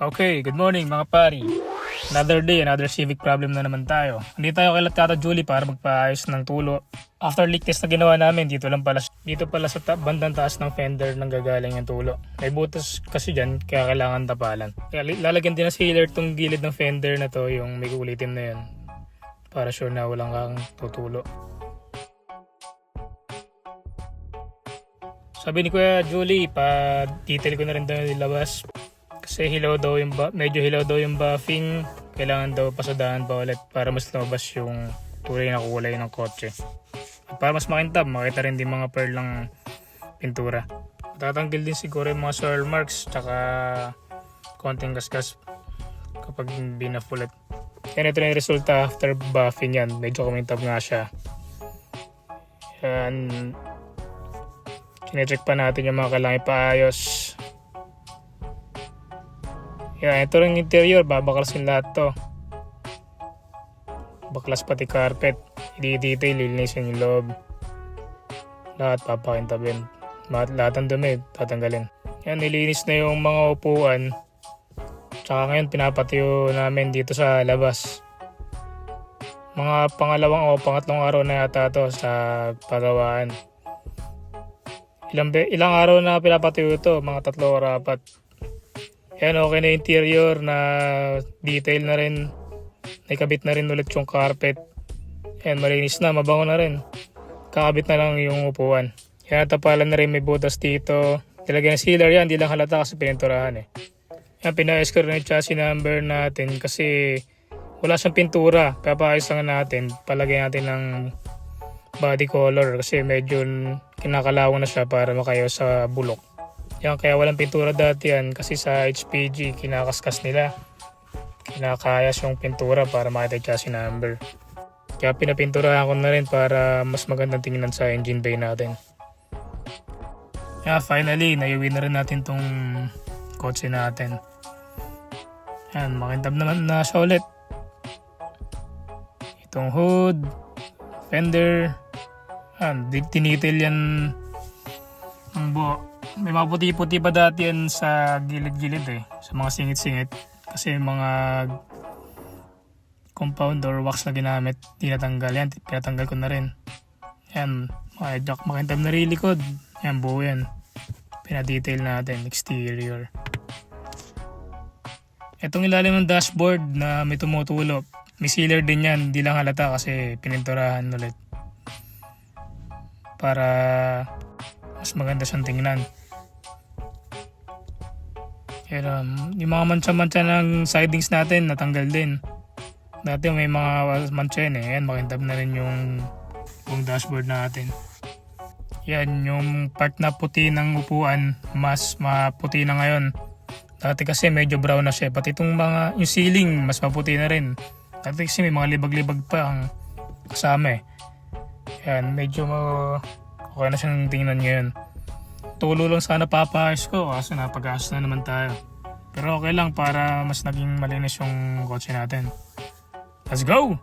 Okay, good morning mga pari. Another day, another civic problem na naman tayo. Hindi tayo kay Tata Julie para magpaayos ng tulo. After leak test na ginawa namin, dito pala sa bandang taas ng fender nang gagaling yung tulo. May butas kasi dyan, kaya kailangan tapalan. Kaya lalagyan din ng sealer tong gilid ng fender na to, yung may kulitin na yun. Para sure na walang kang tutulo. Sabi ni Kuya Julie, pa-detail ko na rin daw nilabas. Kasi medyo hilaw daw yung buffing. Kailangan daw pasadahan pa ulit para mas lumabas yung tunay na kulay ng kotse. At para mas makintab, makita rin din mga pearl ng pintura. Tatanggal din siguro yung mga swirl marks tsaka konting gasgas kapag binaf ulit. Yan, ito na yung resulta after buffing yan. Medyo kumintab nga siya. Yan. Sinecheck pa natin yung mga kailangan ipaayos. Yan, ito rin interior. Babaklasin lahat to. Baklas pati carpet. I-detail, lilinisin yung loob. Lahat papakintabin. Lahat ng dumi, tatanggalin. Yan, nilinis na yung mga upuan. Tsaka ngayon, pinapatiyo namin dito sa labas. Mga pangatlong araw na yata to sa pagawaan. Ilang araw na pinapatiyo ito, mga 3 o 4. Yan, okay na interior, na detail na rin. Nakabit na rin ulit yung carpet. Yan, malinis na, mabango na rin. Kakabit na lang yung upuan. Yan, tapalan na rin, may butas dito. Talagyan ng sealer yan, di lang halata kasi pininturahan eh. Yan, pinaayos ko rin yung chassis number natin kasi wala siyang pintura. Papaayos lang natin, palagay natin ng body color kasi medyo kinakalawang na siya para makayaw sa bulok. Yan, kaya walang pintura dati yan kasi sa HPG kinakaskas nila. Kinakayas yung pintura para makita yung chassis number. Kaya pinapinturahan ko na rin para mas magandang tingnan sa engine bay natin. Yan, finally, naiuwi na rin natin tong kotse natin. Yan, makintab naman na siya ulit. Itong hood, fender, yan, tinitil yan ang buo. May mga puti-puti pa dati yan sa gilid-gilid eh, sa mga singit-singit. Kasi mga compound or wax na ginamit, tinatanggal yan, pinatanggal ko na rin. Yan, makintab na rin likod. Yan, buo yan. Pinadetail natin, exterior. Itong ilalim ng dashboard na may tumutulo, may sealer din yan, hindi lang halata kasi pininturahan ulit. Para mas maganda siyang tingnan. Yung mga mancha-mancha ng sidings natin natanggal din. Dati may mga mancha yun eh. Yan, makintab na rin yung dashboard natin. Yan, yung part na puti ng upuan, mas maputi na ngayon. Dati kasi medyo brown na siya. Pati itong yung ceiling, mas maputi na rin. Dati kasi may mga libag-libag pa ang kasama eh. Yan, medyo okay na siyang tingnan ngayon. Tulo lang sana papaayos ko kasi napag-ayos na naman tayo. Pero okay lang para mas naging malinis yung kotse natin. Let's go!